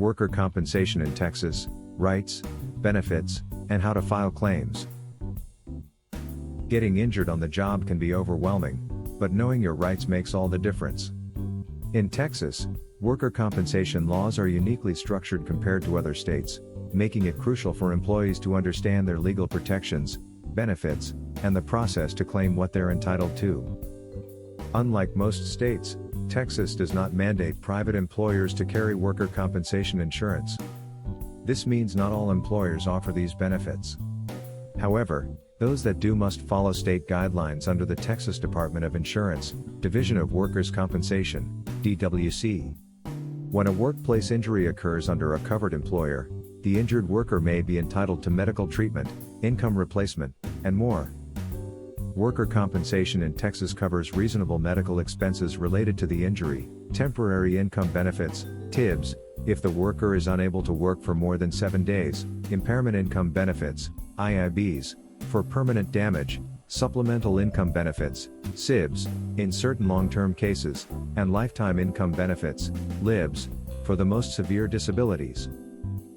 worker compensation in Texas, rights, benefits, and how to file claims. Getting injured on the job can be overwhelming, but knowing your rights makes all the difference. In Texas, worker compensation laws are uniquely structured compared to other states, making it crucial for employees to understand their legal protections, benefits, and the process to claim what they're entitled to. Unlike most states, Texas does not mandate private employers to carry worker compensation insurance. This means not all employers offer these benefits. However, those that do must follow state guidelines under the Texas Department of Insurance, Division of Workers' Compensation, DWC. When a workplace injury occurs under a covered employer, the injured worker may be entitled to medical treatment, income replacement, and more. Worker compensation in Texas covers reasonable medical expenses related to the injury, temporary income benefits, TIBs, if the worker is unable to work for more than 7 days, impairment income benefits, IIBs, for permanent damage, supplemental income benefits, SIBs, in certain long-term cases, and lifetime income benefits, LIBs, for the most severe disabilities.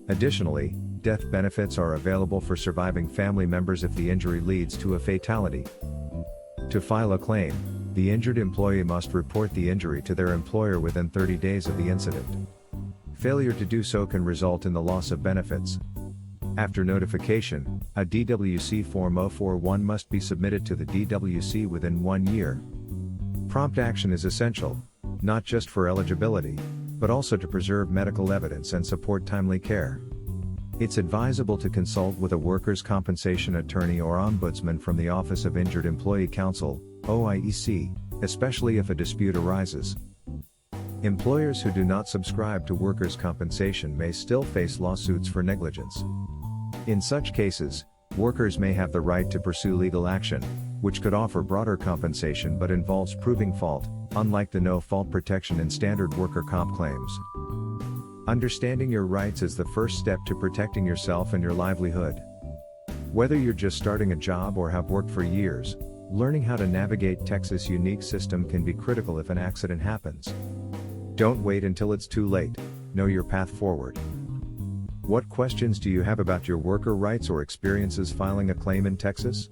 Additionally, death benefits are available for surviving family members if the injury leads to a fatality. To file a claim, the injured employee must report the injury to their employer within 30 days of the incident. Failure to do so can result in the loss of benefits. After notification, a DWC Form 041 must be submitted to the DWC within 1 year. Prompt action is essential, not just for eligibility, but also to preserve medical evidence and support timely care. It's advisable to consult with a workers' compensation attorney or ombudsman from the Office of Injured Employee Counsel, OIEC, especially if a dispute arises. Employers who do not subscribe to workers' compensation may still face lawsuits for negligence. In such cases, workers may have the right to pursue legal action, which could offer broader compensation but involves proving fault, unlike the no-fault protection in standard worker comp claims. Understanding your rights is the first step to protecting yourself and your livelihood. Whether you're just starting a job or have worked for years, learning how to navigate Texas' unique system can be critical if an accident happens. Don't wait until it's too late. Know your path forward. What questions do you have about your worker rights or experiences filing a claim in Texas?